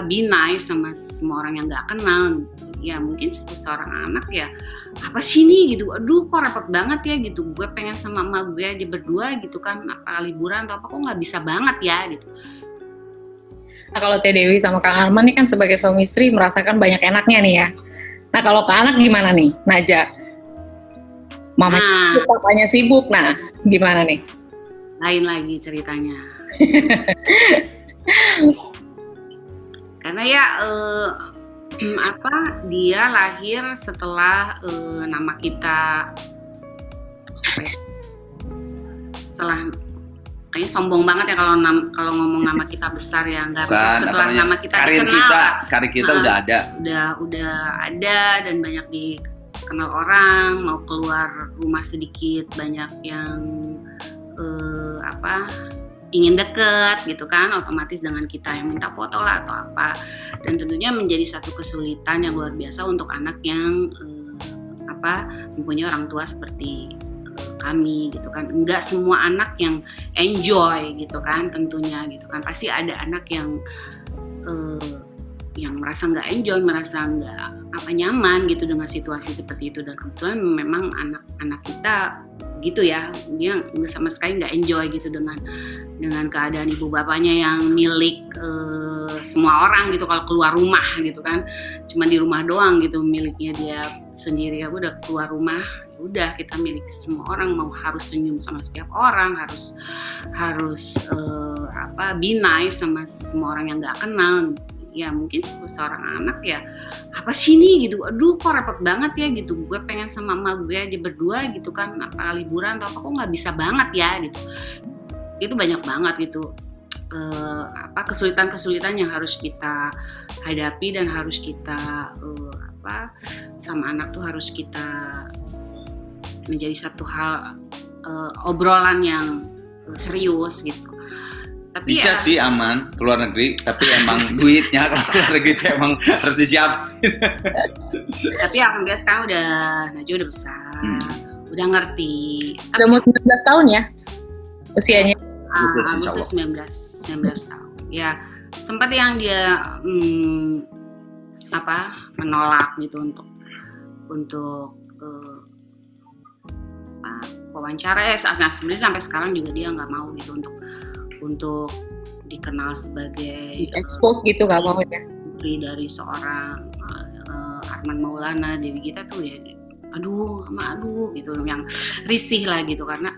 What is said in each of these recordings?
be nice sama semua orang yang nggak kenal. Ya mungkin seorang anak ya, apa sih nih gitu, aduh kok repot banget ya gitu, gue pengen sama emak gue aja berdua gitu kan, apa liburan atau apa kok nggak bisa banget ya gitu. Nah kalau Teh Dewi sama Kang Arman nih kan sebagai suami istri merasakan banyak enaknya nih ya. Nah kalau ke anak gimana nih, Naja? Mamanya sibuk, papanya sibuk, nah gimana nih? Lain lagi ceritanya. Karena ya dia lahir setelah nama kita, setelah kayaknya sombong banget ya kalau ngomong nama kita besar ya, nggak bisa setelah nama kita dikenal. Karir kita udah ada dan banyak dikenal orang, mau keluar rumah sedikit banyak yang ingin deket gitu kan, otomatis dengan kita yang minta foto lah atau apa, dan tentunya menjadi satu kesulitan yang luar biasa untuk anak yang mempunyai orang tua seperti kami gitu kan. Enggak semua anak yang enjoy gitu kan, tentunya gitu kan, pasti ada anak yang merasa nggak enjoy, merasa nggak nyaman gitu dengan situasi seperti itu, dan kebetulan memang anak kita gitu ya, dia sama sekali nggak enjoy gitu dengan keadaan ibu bapaknya yang milik semua orang gitu. Kalau keluar rumah gitu kan, cuma di rumah doang gitu miliknya dia sendiri. Ya udah keluar rumah, udah kita milik semua orang, mau harus senyum sama setiap orang, harus be nice sama semua orang yang nggak kenal. Ya mungkin seorang anak ya, apa sih nih gitu, aduh kok repot banget ya gitu, gue pengen sama emak gue aja berdua gitu kan, apa liburan atau apa kok nggak bisa banget ya gitu. Itu banyak banget gitu kesulitan-kesulitan yang harus kita hadapi dan harus kita sama anak tuh harus kita menjadi satu hal obrolan yang serius gitu. Tapi bisa sih aman keluar negeri, tapi emang duitnya kalau keluar negeri itu emang harus disiapin. Tapi alhamdulillah sekarang Najwa udah besar, udah ngerti. Udah mau 19 tahun ya usianya? Agustus 19 tahun. Ya sempat yang dia menolak gitu untuk wawancara. Sebenarnya sampai sekarang juga dia nggak mau gitu untuk dikenal sebagai expose gitu, nggak mau ya, putri dari seorang Arman Maulana. Dewi kita tuh ya aduh gitu, yang risih lah gitu, karena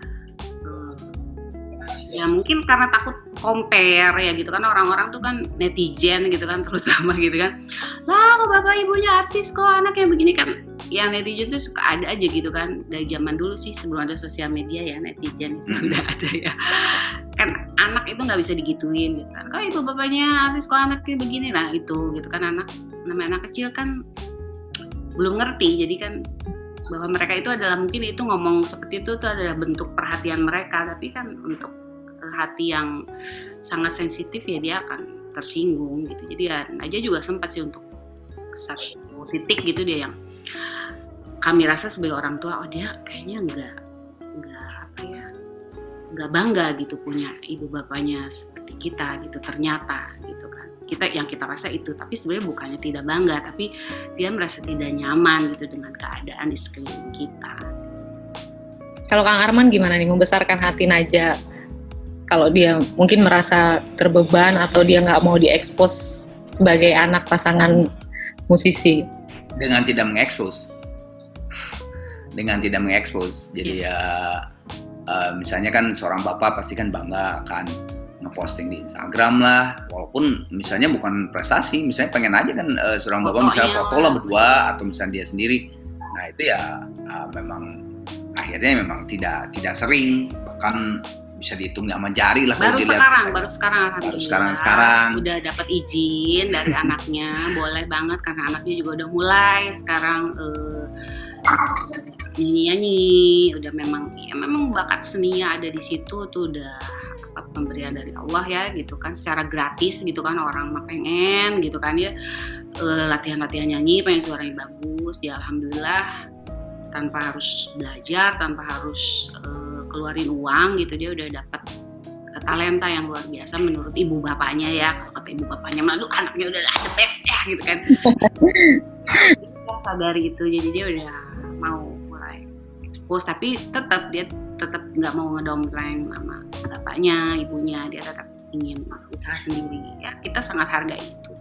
ya mungkin karena takut compare ya gitu kan, orang-orang tuh kan netizen gitu kan, terutama gitu kan, lah kok bapak ibunya artis kok anaknya begini kan. Ya netizen tuh suka ada aja gitu kan, dari zaman dulu sih sebelum ada sosial media ya, netizen itu udah ada ya kan. Anak itu nggak bisa digituin gitu kan, kok ibu bapaknya artis kok anaknya begini, nah itu gitu kan, namanya anak kecil kan belum ngerti. Jadi kan bahwa mereka itu adalah, mungkin itu ngomong seperti itu tuh adalah bentuk perhatian mereka, tapi kan untuk hati yang sangat sensitif ya dia akan tersinggung gitu. Jadi ya Najwa juga sempat sih untuk satu titik gitu dia yang kami rasa sebagai orang tua, dia kayaknya nggak bangga gitu punya ibu bapaknya seperti kita gitu, ternyata gitu kan. Kita rasa itu, tapi sebenarnya bukannya tidak bangga, tapi dia merasa tidak nyaman gitu dengan keadaan di sekeliling kita. Kalau Kang Arman gimana nih membesarkan hati Najwa kalau dia mungkin merasa terbeban atau dia nggak mau diekspos sebagai anak pasangan musisi? Dengan tidak mengekspos. Jadi misalnya kan seorang bapak pasti kan bangga kan ngeposting di Instagram lah, walaupun misalnya bukan prestasi, misalnya pengen aja kan seorang bapak misalnya foto lah berdua atau misalnya dia sendiri. Nah itu ya memang akhirnya memang tidak sering, bahkan bisa dihitung sama jari lah. Baru sekarang alhamdulillah udah dapat izin dari anaknya, boleh banget karena anaknya juga udah mulai sekarang nyanyi, udah memang bakat seninya ada di situ tuh, udah pemberian dari Allah ya gitu kan, secara gratis gitu kan, orang mah pengen gitu kan ya latihan nyanyi, pengen suaranya bagus, dia alhamdulillah tanpa harus belajar, tanpa harus keluarin uang gitu, dia udah dapat talenta yang luar biasa menurut ibu bapaknya ya. Kalau kata ibu bapaknya, malu anaknya udah the best ya gitu kan. Dia sadari itu, jadi dia udah mau mulai expose, tapi dia tetap nggak mau ngedompleng mama bapaknya, ibunya, dia tetap ingin usaha sendiri ya. Kita sangat hargai itu.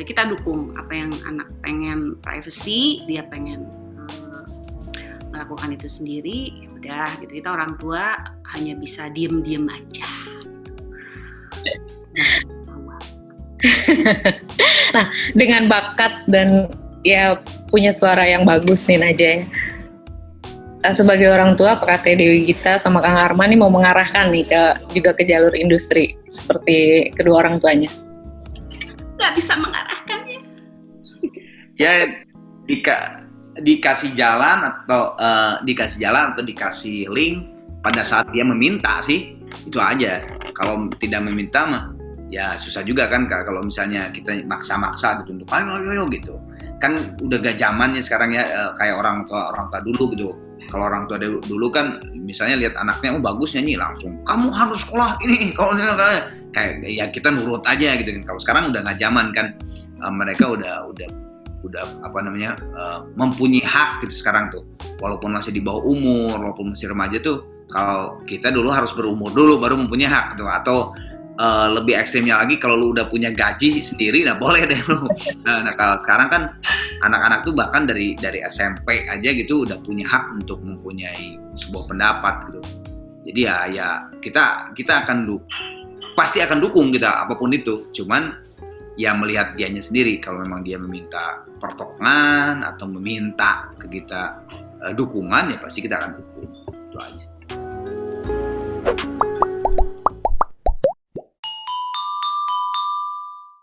Kita dukung apa yang anak pengen privacy, dia pengen melakukan itu sendiri, ya udah gitu. Kita orang tua hanya bisa diem aja. Nah, dengan bakat dan ya punya suara yang bagus nih Naja ya. Sebagai orang tua, apakah Teh Dewi Gita sama Kang Arman nih mau mengarahkan nih juga ke jalur industri seperti kedua orang tuanya? Nggak bisa mengarahkannya. Ya dikasih jalan atau dikasih link pada saat dia meminta sih, itu aja. Kalau tidak meminta mah ya susah juga kan, kalau misalnya kita maksa-maksa gitu untuk ayo gitu kan, udah gak zamannya sekarang ya, kayak orang tua dulu gitu. Kalau orang tua dulu kan misalnya lihat anaknya bagus nyanyi langsung kamu harus sekolah ini, kalau kayak ya kita nurut aja gitu kan. Kalau sekarang udah gak zaman kan, mereka udah apa namanya, mempunyai hak gitu sekarang tuh, walaupun masih di bawah umur, walaupun masih remaja tuh. Kalau kita dulu harus berumur dulu baru mempunyai hak tuh, atau lebih ekstrimnya lagi kalau lu udah punya gaji sendiri, nah boleh deh lu. Nah kalau sekarang kan anak-anak tuh bahkan dari SMP aja gitu udah punya hak untuk mempunyai sebuah pendapat gitu. Jadi ya kita akan pasti akan dukung kita apapun itu, cuman ya melihat dianya sendiri. Kalau memang dia meminta pertolongan atau meminta ke kita dukungan, ya pasti kita akan dukung.